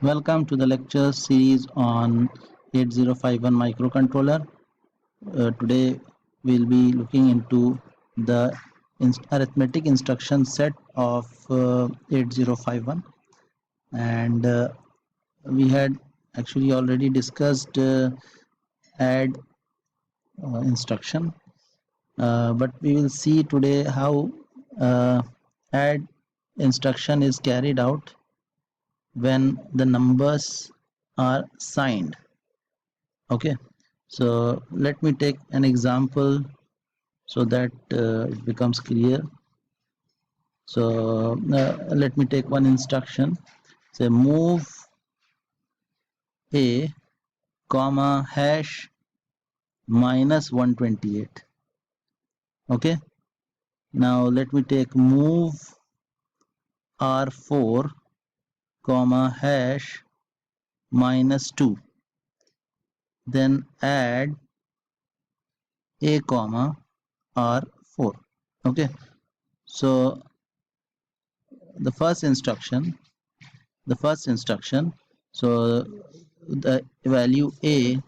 Welcome to the lecture series on 8051 microcontroller. Today we'll be looking into the arithmetic instruction set of 8051, and we had actually already discussed add instruction, but we will see today how add instruction is carried out when the numbers are signed. Okay, so let me take an example so that it becomes clear. So let me take one instruction. Say move a comma hash minus 128. Okay, now let me take move r4 comma hash minus 2, then add a comma r4. Okay, so the first instruction so the value a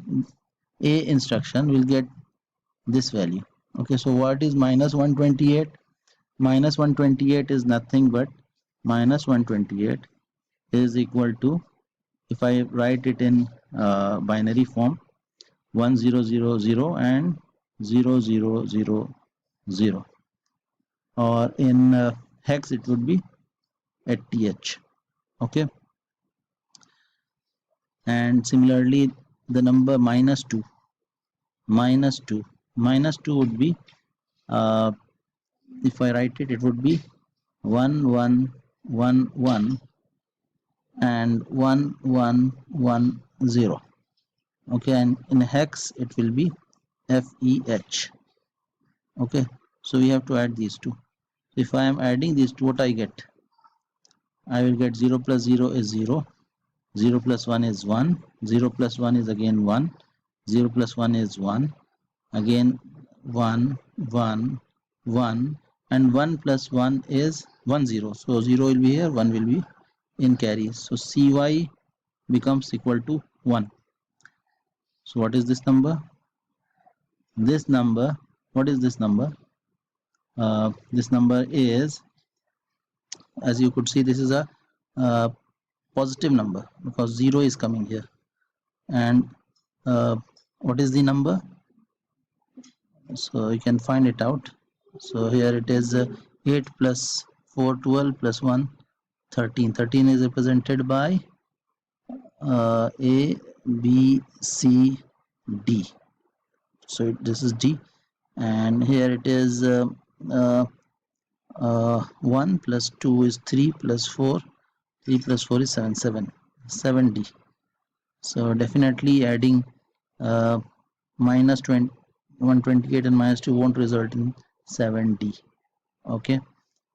instruction will get this value. Okay, so what is minus 128? Minus 128 is nothing but minus 128 is equal to, if I write it in binary form, 1000 and 0000, or in hex it would be at th. Okay, and similarly the number minus 2 would be, if I write it, it would be 1111 and 1110. Okay, and in hex it will be FEH. Okay, so we have to add these two. If I am adding these two, what I get? I will get 0 plus 0 is 0, 0 plus 1 is 1, 0 plus 1 is again 1, 0 plus 1 is 1, again 1, 1, 1, and 1 plus 1 is 1, 0. So 0 will be here, 1 will be in carry. So CY becomes equal to 1. So what is this number? This number, what is this number? This number is, as you could see, this is a positive number because 0 is coming here. And what is the number? So you can find it out. So here it is 8 plus 4, 12 plus 1, 13. 13 is represented by A, B, C, D. So this is D, and here it is 1 plus 2 is 3 plus 4, 3 plus 4 is 7, 7D. So definitely adding minus 128 and minus 2 won't result in 7D. Okay,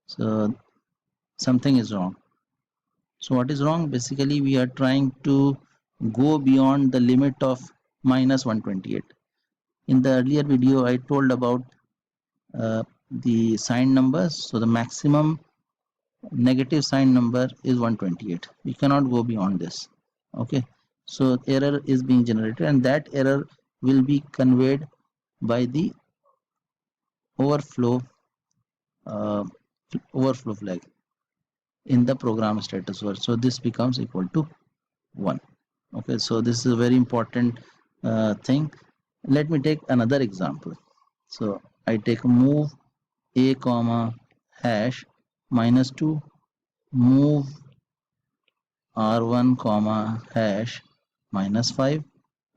so something is wrong. So what is wrong? Basically we are trying to go beyond the limit of minus 128. In the earlier video I told about the signed numbers. So the maximum negative sign number is 128. We cannot go beyond this. Okay, so error is being generated, and that error will be conveyed by the overflow flag in the program status word. So this becomes equal to 1. Okay, so this is a very important thing. Let me take another example. So I take move a comma hash minus 2, move r1 comma hash minus 5,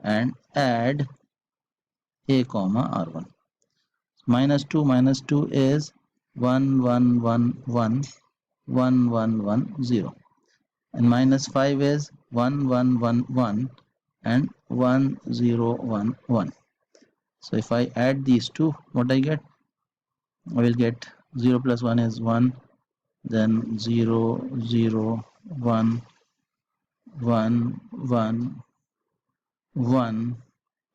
and add a comma r1. Minus 2 is 1 1 1 1 1 1 1 0, and minus 5 is 1 1 1 1 and 1 0 1 1. So if I add these two, what I get? I will get 0 plus 1 is 1, then 0 0 1 1 1 1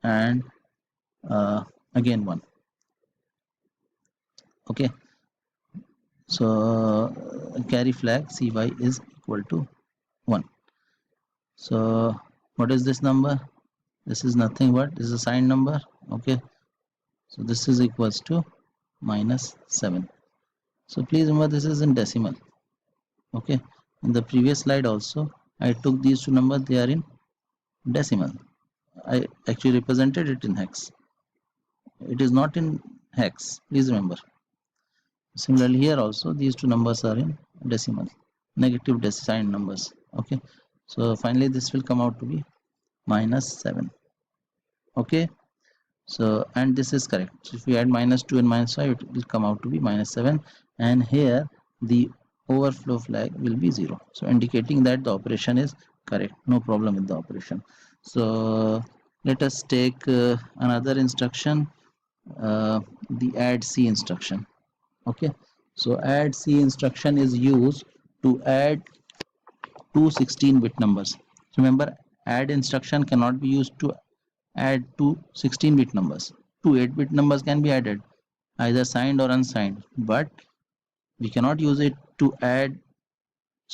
and again 1. Okay, so carry flag CY is equal to 1. So what is this number? This is nothing but this is a signed number. Okay, so this is equals to -7. So please remember this is in decimal. Okay, in the previous slide also I took these two numbers, they are in decimal. I actually represented it in hex. It is not in hex, please remember. Similarly here also these two numbers are in decimal, negative signed numbers. Okay, so finally this will come out to be -7. Okay, so and this is correct. So if we add -2 and -5, it will come out to be -7, and here the overflow flag will be 0, so indicating that the operation is correct, no problem with the operation. So let us take another instruction, the add C instruction. Okay, so add C instruction is used to add two 16-bit numbers. Remember, add instruction cannot be used to add two 16-bit numbers. Two 8-bit numbers can be added, either signed or unsigned, but we cannot use it to add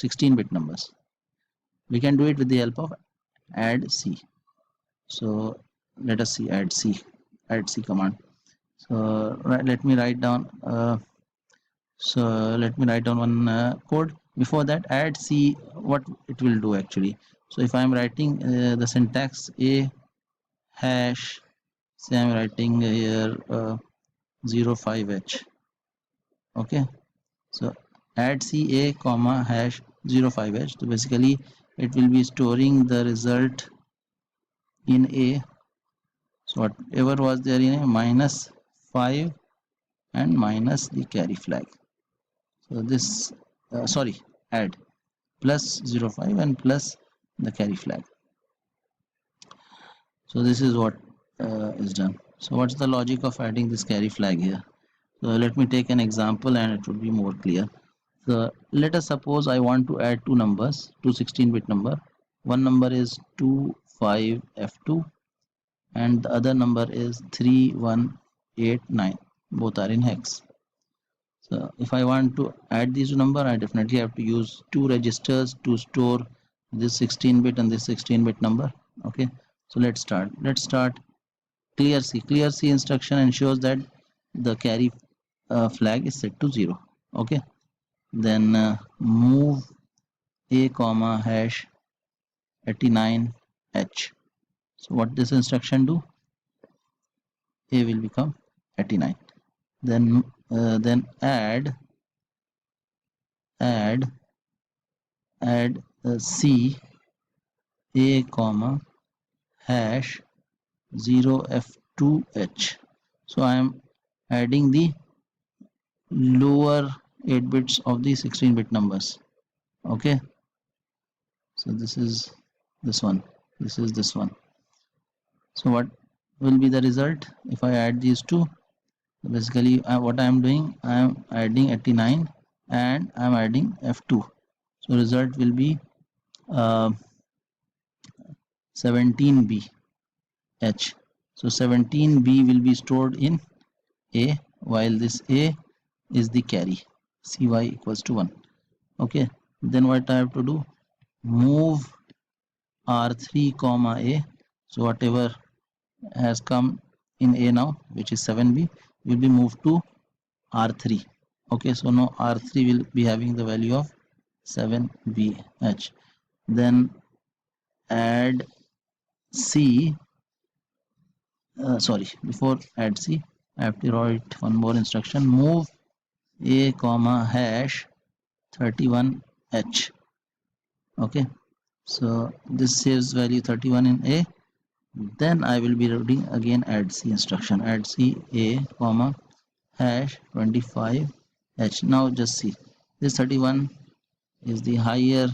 16-bit numbers. We can do it with the help of add C. So let us see add C command. So let me write down one code. Before that, add C, what it will do actually. So if I am writing the syntax a hash, say I am writing here 05h. Okay, so add C a comma hash 05h. So basically it will be storing the result in a. So whatever was there in a, -5 and minus the carry flag. So this add plus 05 and plus the carry flag. So this is what is done. So what's the logic of adding this carry flag here? So let me take an example and it would be more clear. So let us suppose I want to add two numbers, two 16-bit number. One number is 25F2 and the other number is 3189. Both are in hex. So if I want to add these two numbers, I definitely have to use two registers to store this 16-bit and this 16-bit number. Okay, so let's start clear C instruction ensures that the carry flag is set to 0. Okay, then move a comma hash 89h. So what this instruction do? A will become 89. Then add C a comma hash 0f2h. So I am adding the lower 8 bits of the 16-bit numbers. Okay, so this is this one, this is this one. So what will be the result if I add these two? Basically what I am doing, I am adding 89 and I am adding f2, so result will be 17b h. So 17b will be stored in a, while this a is the carry, cy equals to 1. Okay, then what I have to do, move r3 comma a. So whatever has come in a now, which is 7b, will be moved to r3. Okay, so now r3 will be having the value of 7bh. Then add c, before add c I have to write one more instruction, move a comma hash 31h. Okay, so this saves value 31 in a. Then I will be reading again add c instruction, add c a comma hash 25h. Now just see, this 31 is the higher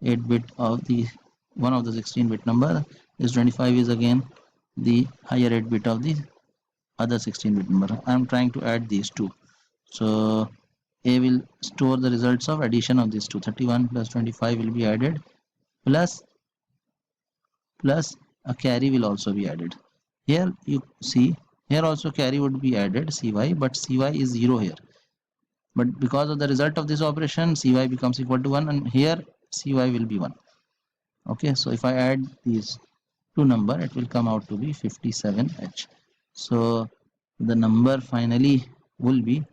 8-bit of the one of the 16-bit number. This 25 is again the higher 8-bit of the other 16-bit number. I am trying to add these two. So a will store the results of addition of these two. 31 plus 25 will be added, plus a carry will also be added. Here you see, here also carry would be added, cy, but cy is 0 here. But because of the result of this operation, cy becomes equal to 1, and here cy will be 1. Okay, so if I add these two number, it will come out to be 57H. So the number finally will be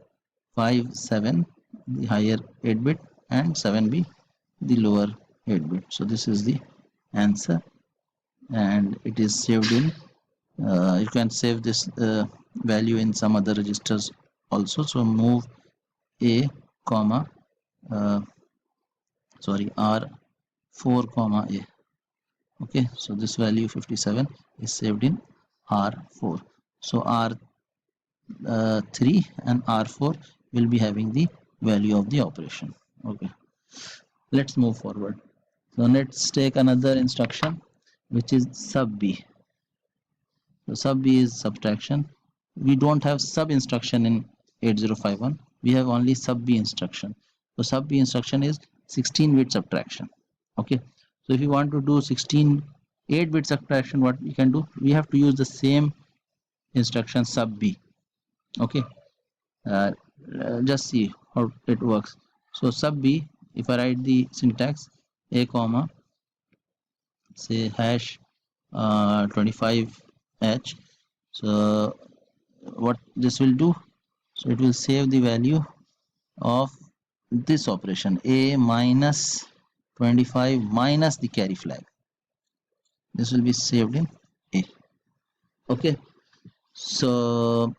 57, the higher 8 bit, and 7B, the lower 8 bit. So this is the answer, and it is saved in you can save this value in some other registers also. So move a comma R4 comma a. Okay, so this value 57 is saved in R4. So R3 and R4 will be having the value of the operation. Okay, let's move forward. So let's take another instruction, which is sub B. So sub B is subtraction. We don't have sub instruction in 8051. We have only sub B instruction. So sub B instruction is 16-bit subtraction. Okay. So if you want to do 8-bit subtraction, what we can do? We have to use the same instruction sub B. Okay. Just see how it works. So sub B, if I write the syntax, a comma, say hash 25H. So what this will do, so it will save the value of this operation, a minus 25 minus the carry flag. This will be saved in a. Okay, so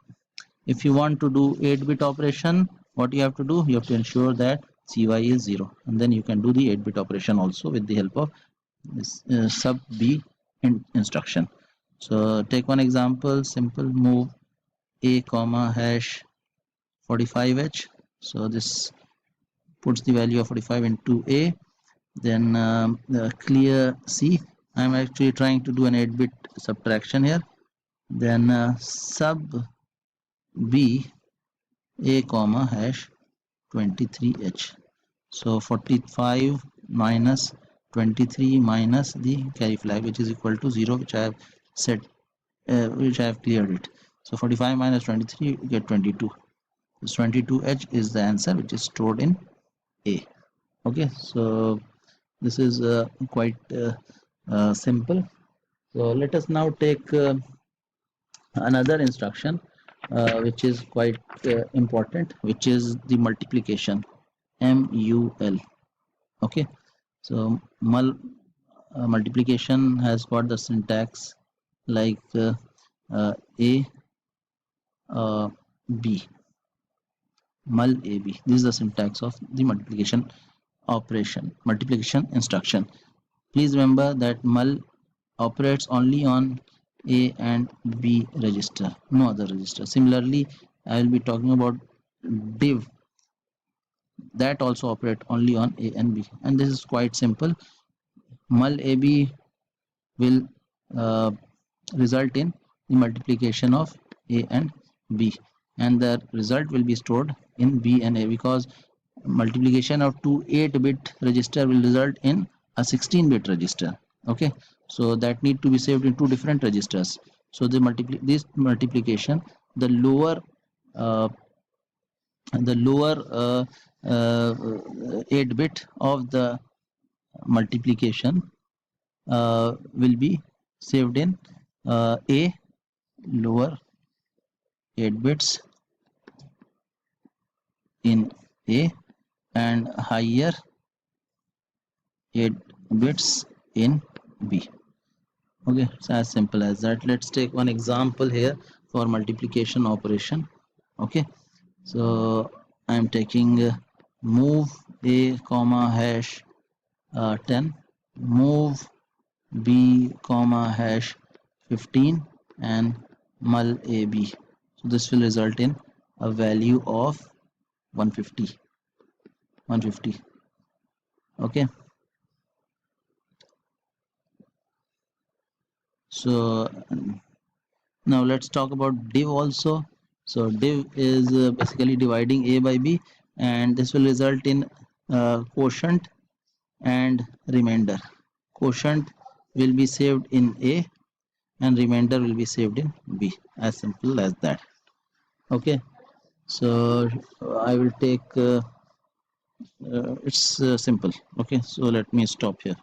if you want to do 8-bit operation, what you have to do, you have to ensure that cy is 0, and then you can do the 8-bit operation also with the help of this sub b instruction. So take one example, simple, move a comma hash 45H. So this puts the value of 45 into a. Then clear C. I'm actually trying to do an 8-bit subtraction here. Then sub B a comma hash 23H. So 45 minus 23 minus the carry flag, which is equal to 0, which I have set, which I have cleared it. So 45 minus 23, you get 22. This 22H is the answer, which is stored in A. Okay, so this is quite simple. So let us now take another instruction which is quite important, which is the multiplication, MUL. Okay, so multiplication has got the syntax like A B, mul AB. This is the syntax of the multiplication operation, multiplication instruction. Please remember that mul operates only on A and B register, no other register. Similarly, I will be talking about div, that also operate only on A and B, and this is quite simple. Mul AB will result in the multiplication of A and B, and the result will be stored in B and A, because multiplication of two 8-bit register will result in a 16-bit register. Okay, so that need to be saved in two different registers. So this multiplication, the lower 8-bit of the multiplication will be saved in A, lower 8 bits in A, and higher 8 bits in B. Okay, it's as simple as that. Let's take one example here for multiplication operation. Okay, so I am taking move A comma hash 10, move B comma hash 15, and mul AB. So this will result in a value of 150. Okay, so now let's talk about div also. So div is basically dividing A by B, and this will result in quotient and remainder. Quotient will be saved in A and remainder will be saved in B, as simple as that. Okay, so I will take it's simple. Okay, so let me stop here.